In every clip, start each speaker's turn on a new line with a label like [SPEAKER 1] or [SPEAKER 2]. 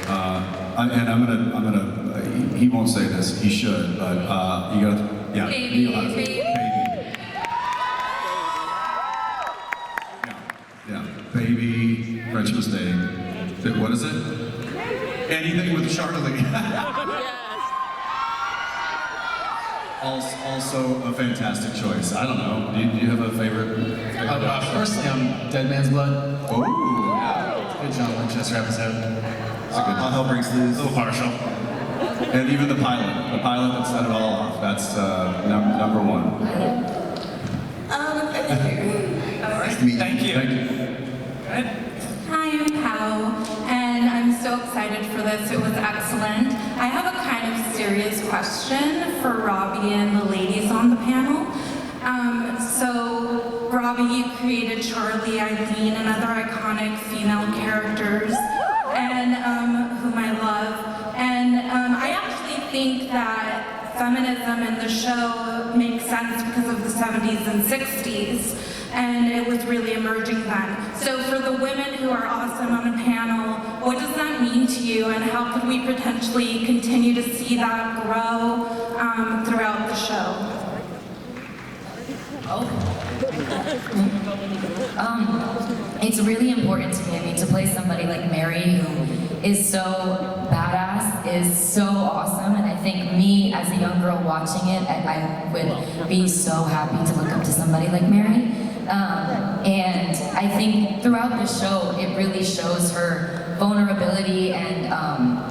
[SPEAKER 1] And I'm gonna. He won't say this. He should, but you gotta. Yeah.
[SPEAKER 2] Baby,
[SPEAKER 1] Baby.
[SPEAKER 2] baby.
[SPEAKER 1] Yeah. Baby. French mistake. What is it? Anything with Charlie. Also a fantastic choice. I don't know. Do you have a favorite?
[SPEAKER 3] Personally, I'm Dead Man's Blood.
[SPEAKER 1] Oh, yeah.
[SPEAKER 3] Good John Winchester episode.
[SPEAKER 1] All hell breaks loose.
[SPEAKER 3] A little partial.
[SPEAKER 1] And even the pilot that set it all off. That's number one.
[SPEAKER 2] Nice
[SPEAKER 1] to meet you.
[SPEAKER 3] Thank you.
[SPEAKER 1] Thank you.
[SPEAKER 3] Good.
[SPEAKER 2] Hi, I'm Pao, and I'm so excited for this. It was excellent. I have a kind of serious question for Robbie and the ladies on the panel. So, Robbie, you created Charlie, Eileen, and other iconic female characters, and whom I love. And I actually think that feminism in the show makes sense because of the 70s and 60s. And it was really emerging then. So for the women who are awesome on the panel, what does that mean to you, and how could we potentially continue to see that grow throughout the show?
[SPEAKER 4] It's really important to me. I mean, to play somebody like Mary, who is so badass, is so awesome, and I think me, as a young girl watching it, I would be so happy to look up to somebody like Mary. And I think throughout the show, it really shows her vulnerability, and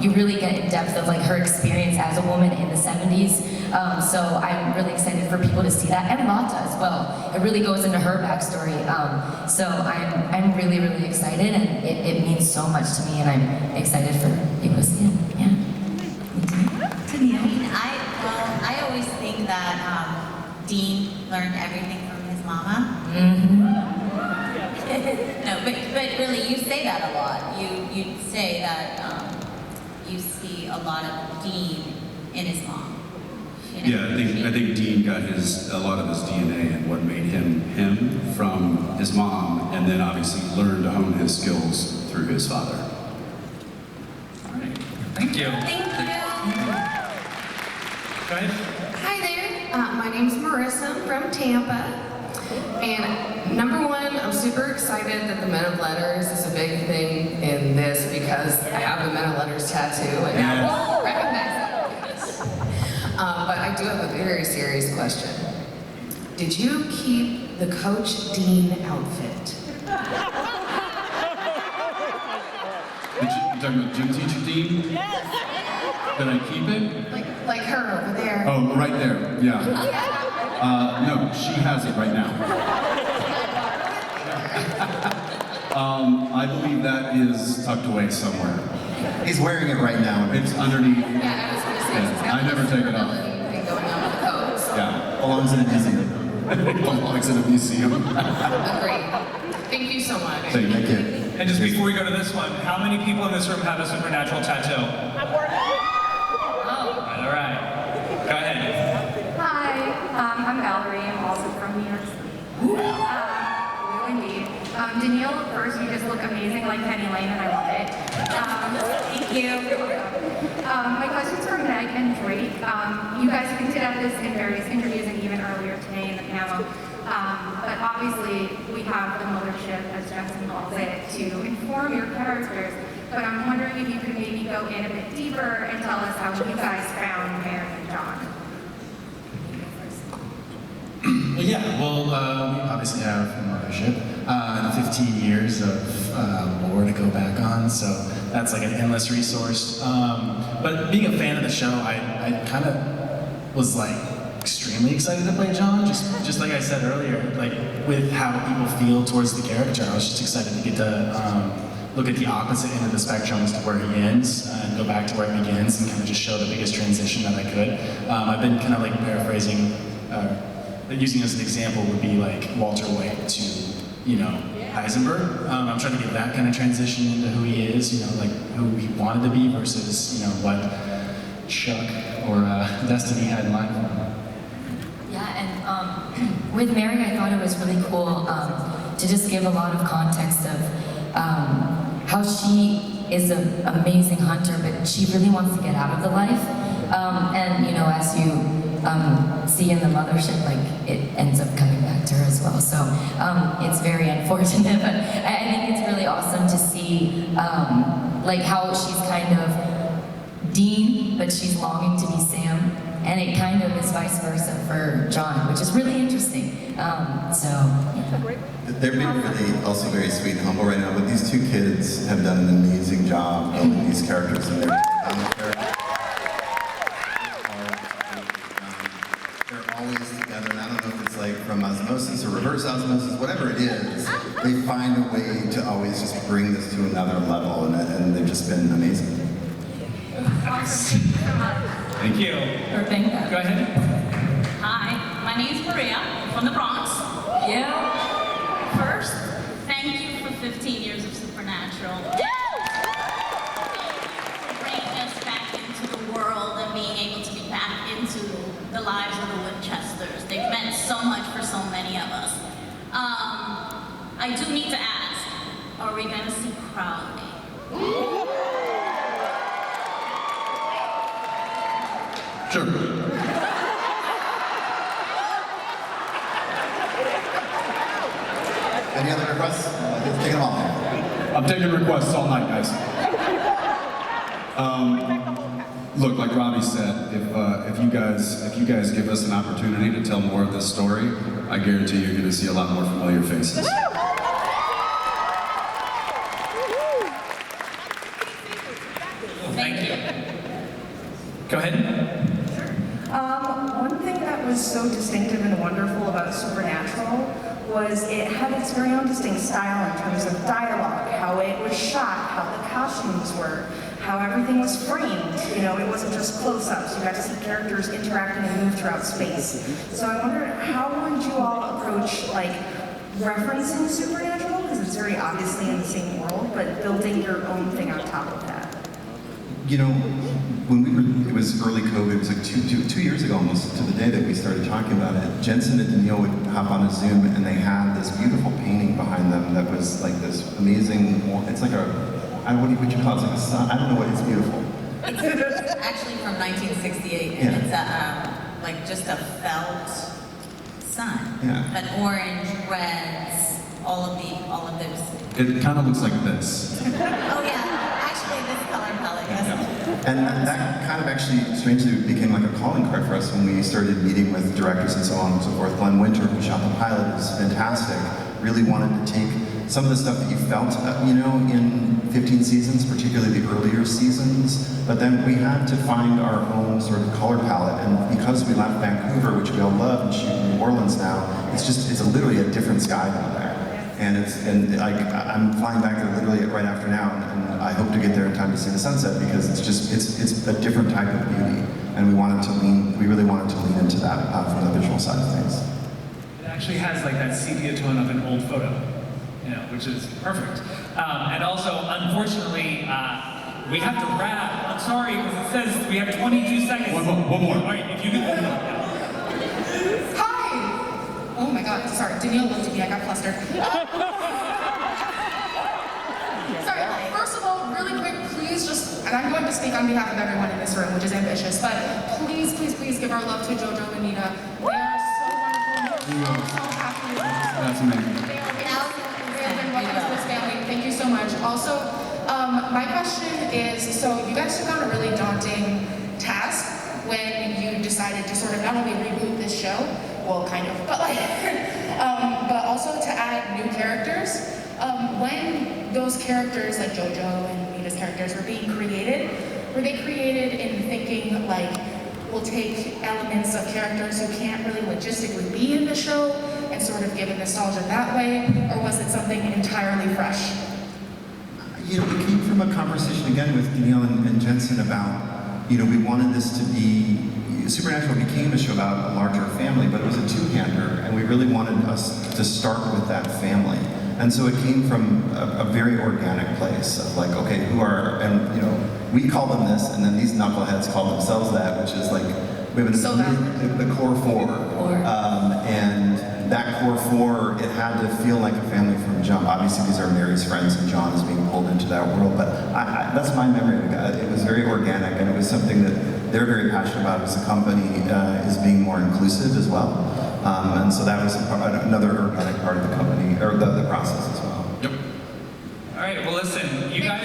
[SPEAKER 4] you really get in depth of like her experience as a woman in the 70s. So I'm really excited for people to see that, and Lata as well. It really goes into her backstory. So I'm really, really excited, and it means so much to me, and I'm excited for people to see it. Yeah.
[SPEAKER 5] I mean, I always think that Dean learned everything from his mama. No, but really, you say that a lot. You say that you see a lot of Dean in his mom. You know?
[SPEAKER 1] Yeah, I think Dean got a lot of his DNA and what made him from his mom, and then obviously learned to hone his skills through his father.
[SPEAKER 3] All right. Thank you.
[SPEAKER 5] Thank you.
[SPEAKER 3] Go ahead.
[SPEAKER 6] Hi there, my name's Marissa from Tampa, and number one, I'm super excited that the Men of Letters is a big thing in this because I have the Men of Letters tattoo and now we'll recognize it. But I do have a very serious question. Did you keep the Coach Dean outfit?
[SPEAKER 1] You talking about gym teacher Dean? Yes. Did I keep it?
[SPEAKER 6] Like her over there.
[SPEAKER 1] Oh, right there. Yeah. No, she has it right now. I believe that is tucked away somewhere.
[SPEAKER 7] He's wearing it right now.
[SPEAKER 1] It's underneath.
[SPEAKER 6] Yeah, I was going to say, it's got
[SPEAKER 1] I never take it off.
[SPEAKER 6] thing going on with the coat. So.
[SPEAKER 1] Yeah.
[SPEAKER 7] Belongs in a museum.
[SPEAKER 1] It belongs in a museum.
[SPEAKER 6] Agreed. Thank you so much.
[SPEAKER 1] Thank
[SPEAKER 7] Thank
[SPEAKER 1] you.
[SPEAKER 7] you.
[SPEAKER 3] And just before we go to this one, how many people in this room have a supernatural tattoo? All right. Go ahead.
[SPEAKER 8] Hi, I'm Valerie. I'm also from New York City. Indeed. Danielle, first, you just look amazing like Penny Lane, and I love it. Thank you. My question's for Meg and Drake. You guys hinted at this in various interviews and even earlier today in the panel. But obviously, we have the mothership, as Jensen calls it, to inform your characters. But I'm wondering if you could maybe go in a bit deeper and tell us how you guys found Mary and John.
[SPEAKER 3] Well, yeah, we obviously have a mothership, 15 years of lore to go back on, so that's like an endless resource. But being a fan of the show, I kind of was like extremely excited to play John, just like I said earlier, like with how people feel towards the character. I was just excited to get to look at the opposite end of the spectrum as to where he ends, and go back to where he begins, and kind of just show the biggest transition that I could. I've been kind of like paraphrasing, using as an example would be like Walter White to, Heisenberg. I'm trying to get that kind of transition into who he is, like who he wanted to be versus, what Chuck or Destiny had in mind for him.
[SPEAKER 4] Yeah, and with Mary, I thought it was really cool to just give a lot of context of how she is an amazing hunter, but she really wants to get out of the life. And you know, as you see in the mothership, like it ends up coming back to her as well. So it's very unfortunate, but I think it's really awesome to see like how she's kind of Dean, but she's longing to be Sam, and it kind of is vice versa for John, which is really interesting. Yeah.
[SPEAKER 7] They're being really also very sweet and humble right now, but these two kids have done an amazing job building these characters, and they're always together, and I don't know if it's like from osmosis or reverse osmosis, whatever it is, they find a way to always just bring this to another level, and they've just been amazing.
[SPEAKER 9] Thank you.
[SPEAKER 4] Or thank that.
[SPEAKER 9] Go ahead.
[SPEAKER 5] Hi, my name is Maria. I'm from the Bronx.
[SPEAKER 4] Yeah.
[SPEAKER 5] First, thank you for 15 years of Supernatural. For bringing us back into the world and being able to be back into the lives of the Winchesters. They've meant so much for so many of us. I do need to ask, are we going to see Crowley?
[SPEAKER 1] Sure.
[SPEAKER 7] Any other requests? Take them all.
[SPEAKER 1] I'm taking requests all night, guys. Look, like Robbie said, if you guys give us an opportunity to tell more of this story, I guarantee you're going to see a lot more familiar faces.
[SPEAKER 9] Thank you. Go ahead.
[SPEAKER 10] One thing that was so distinctive and wonderful about Supernatural was it had its very own distinct style in terms of dialogue, how it was shot, how the costumes were, how everything was framed. You know, it wasn't just close-ups. You got to see characters interacting and move throughout space. So I wondered, how would you all approach, like, referencing Supernatural? Because it's very obviously in the same world, but building your own thing on top of that.
[SPEAKER 7] You know, it was early COVID, it was like two years ago almost to the day that we started talking about it. Jensen and Danielle would hop on a Zoom and they had this beautiful painting behind them that was like this amazing, it's like what would you call it? It's like a sun, I don't know what, it's beautiful.
[SPEAKER 5] It's actually from 1968, and
[SPEAKER 7] Yeah.
[SPEAKER 5] it's like just a felt sun.
[SPEAKER 7] Yeah.
[SPEAKER 5] But orange, reds, all of those.
[SPEAKER 1] It kind of looks like this.
[SPEAKER 5] Oh yeah, actually this color palette, yes.
[SPEAKER 7] And that kind of actually strangely became like a calling card for us when we started meeting with directors and so on and so forth. Glenn Winter, who shot the pilot, was fantastic. Really wanted to take some of the stuff that you felt, in 15 seasons, particularly the earlier seasons, but then we had to find our own sort of color palette, and because we left Vancouver, which we all love, and shoot in New Orleans now, it's literally a different sky down there. And I'm flying back there literally right after now, and I hope to get there in time to see the sunset, because it's a different type of beauty, and we really wanted to lean into that from the visual side of things.
[SPEAKER 9] It actually has like that sepia tone of an old photo, which is perfect. And also, unfortunately, we have to wrap. I'm sorry, because it says we have 22 seconds.
[SPEAKER 1] One more.
[SPEAKER 9] All right, if you could.
[SPEAKER 11] Hi! Oh my god, sorry, Danielle looked at me, I got flustered. Sorry, first of all, really quick, please just, and I'm going to speak on behalf of everyone in this room, which is ambitious, but please, please, please give our love to JoJo and Nita. They are so wonderful, we're so happy.
[SPEAKER 1] That's amazing.
[SPEAKER 11] They are welcome to this family. Thank you so much. Also, my question is, so you guys took on a really daunting task when you decided to sort of not only reboot this show, well, kind of, but like, but also to add new characters. When those characters, like JoJo and Nita's characters, were being created, were they created in thinking like, we'll take elements of characters who can't really logistically be in the show and sort of give a nostalgia that way, or was it something entirely fresh?
[SPEAKER 7] It came from a conversation again with Danielle and Jensen about, we wanted this to be, Supernatural became a show about a larger family, but it was a two-hander, and we really wanted us to start with that family. And so it came from a very organic place of like, okay, we call them this, and then these knuckleheads call themselves that, which is like, we have the core four. And that core four, it had to feel like a family from jump. Obviously, these are Mary's friends, and John is being pulled into that world. But that's my memory of it. It was very organic, and it was something that they're very passionate about as a company, is being more inclusive as well. And so that was another organic part of the company, or the process as well.
[SPEAKER 1] Yep.
[SPEAKER 9] All right, well listen, you guys